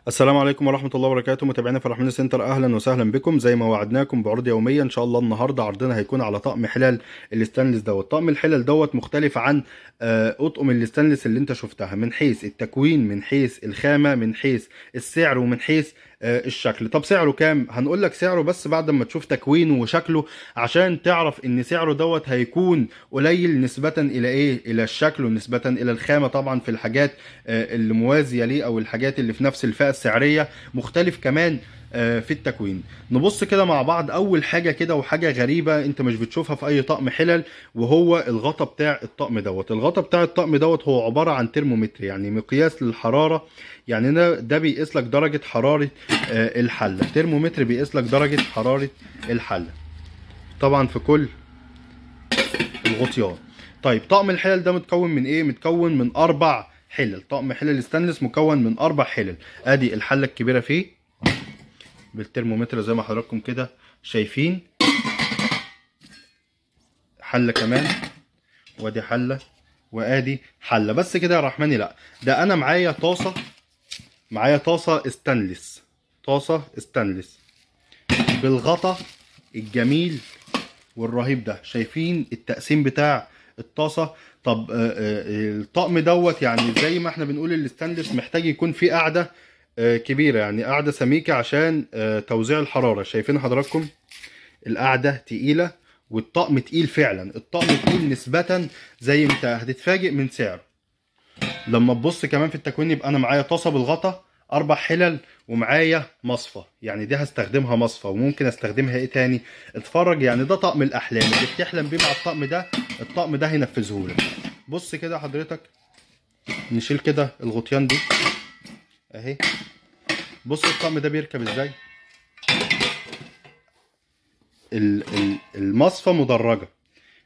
السلام عليكم ورحمة الله وبركاته، متابعينا في الرحمن سنتر. أهلا وسهلا بكم. زي ما وعدناكم بعروض يومية إن شاء الله، النهاردة عرضنا هيكون على طقم حلال الستانلس دوت. طقم الحلال دوت مختلف عن أطقم الستانلس اللي أنت شفتها، من حيث التكوين، من حيث الخامة، من حيث السعر، ومن حيث الشكل. طب سعره كام؟ هنقول لك سعره بس بعد ما تشوف تكوينه وشكله، عشان تعرف ان سعره دوت هيكون قليل نسبة الى ايه؟ الى الشكل، ونسبة الى الخامة. طبعا في الحاجات اللي موازية ليه، او الحاجات اللي في نفس الفئة السعرية، مختلف كمان في التكوين. نبص كده مع بعض. اول حاجة كده، وحاجة غريبة انت مش بتشوفها في اي طقم حلل، وهو الغطا بتاع الطقم دوت. الغطا بتاع الطقم دوت هو عبارة عن ترمومتر، يعني مقياس للحرارة. يعني ده بيقيس لك درجة حرارة الحلة. ترمومتر بيقيس لك درجة حرارة الحلة، طبعا في كل الغطيان. طيب طقم الحلل ده متكون من ايه؟ متكون من 4 حلل. طقم حلل ستانلس مكون من 4 حلل. ادي الحلة الكبيرة فيه بالترمومتر زي ما حضراتكم كده شايفين. حلة كمان، وادي حلة، وادي حلة. بس كده يا رحماني؟ لا، ده انا معايا طاسة، ستانلس، طاسة ستانلس بالغطا الجميل والرهيب ده. شايفين التقسيم بتاع الطاسة؟ طب الطقم دوت، يعني زي ما احنا بنقول الستانلس محتاج يكون فيه قاعدة كبيرة، يعني قاعدة سميكة عشان توزيع الحرارة. شايفين حضراتكم القاعدة تقيلة، والطقم تقيل فعلا. الطقم تقيل نسبة، زي انت هتتفاجئ من سعره لما تبص كمان في التكوين. يبقى انا معايا طاسه بالغطا، 4 حلل، ومعايا مصفى. يعني دي هستخدمها مصفى، وممكن استخدمها ايه تاني؟ اتفرج. يعني ده طقم الاحلام اللي بتحلم بيه مع الطقم ده، الطقم ده هينفذهولك. بص كده حضرتك، نشيل كده الغطيان دي اهي. بص الطقم ده بيركب ازاي. المصفى مدرجه،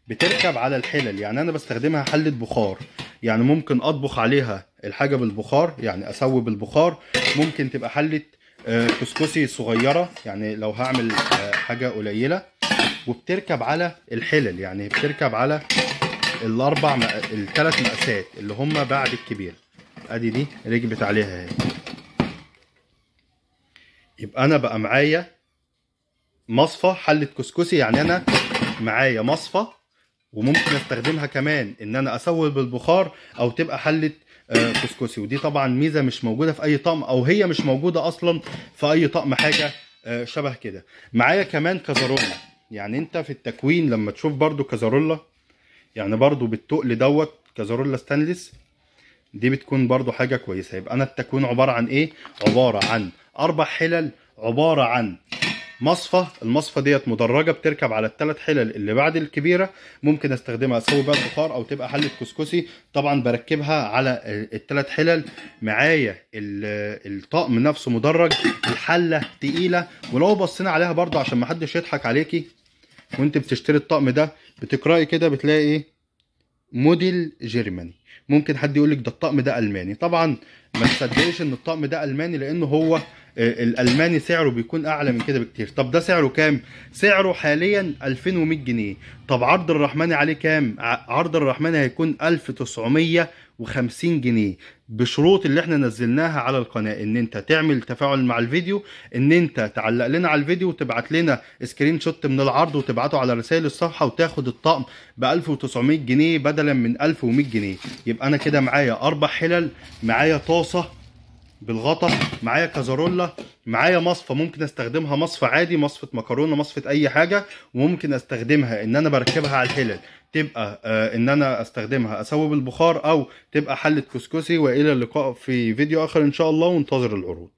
بتركب على الحلل. يعني انا بستخدمها حلة بخار، يعني ممكن اطبخ عليها الحاجة بالبخار، يعني اسوي بالبخار. ممكن تبقى حلة كسكسي صغيرة، يعني لو هعمل حاجة قليلة. وبتركب على الحلل، يعني بتركب على الثلاث مقاسات اللي هم بعد الكبير. ادي دي ركبت عليها اهي. يبقى انا بقى معايا مصفى حلة كسكسي. يعني انا معايا مصفى، وممكن استخدمها كمان ان انا اسوي بالبخار، او تبقى حله كسكسي. ودي طبعا ميزه مش موجوده في اي طقم، او هي مش موجوده اصلا في اي طقم حاجه شبه كده. معايا كمان كازارولا. يعني انت في التكوين لما تشوف برضو كازارولا، يعني برضو بالتقل دوت، كازارولا ستانلس دي بتكون برضو حاجه كويسه. يبقى انا التكوين عباره عن ايه؟ عباره عن 4 حلل، عباره عن مصفى. المصفى ديت مدرجه، بتركب على الثلاث حلل اللي بعد الكبيره. ممكن استخدمها اسوي بيها البخار، او تبقى حله كسكسي. طبعا بركبها على الثلاث حلل. معايا الطقم نفسه مدرج، الحله تقيله. ولو بصينا عليها برضو عشان ما حدش يضحك عليكي وانت بتشتري الطقم ده، بتقراي كده بتلاقي ايه؟ موديل جيرماني. ممكن حد يقول لك ده الطقم ده الماني. طبعا ما تصدقش ان الطقم ده الماني، لانه هو الالماني سعره بيكون اعلى من كده بكتير. طب ده سعره كام؟ سعره حاليا 2100 جنيه. طب عرض الرحماني عليه كام؟ عرض الرحماني هيكون 1950 جنيه، بشروط اللي احنا نزلناها على القناة. ان انت تعمل تفاعل مع الفيديو، ان انت تعلق لنا على الفيديو وتبعت لنا سكرين شوت من العرض وتبعته على رسائل الصفحة، وتاخد الطقم ب 1900 جنيه بدلا من 1100 جنيه. يبقى انا كده معايا 4 حلل، معايا طاسة بالغطا، معايا كازارولا، معايا مصفى. ممكن استخدمها مصفى عادي، مصفى مكرونه، مصفى اي حاجه. وممكن استخدمها ان انا بركبها على الحلل، تبقى ان انا استخدمها اسوي بالبخار، او تبقى حله كسكسي. والى اللقاء في فيديو اخر ان شاء الله، وانتظر العروض.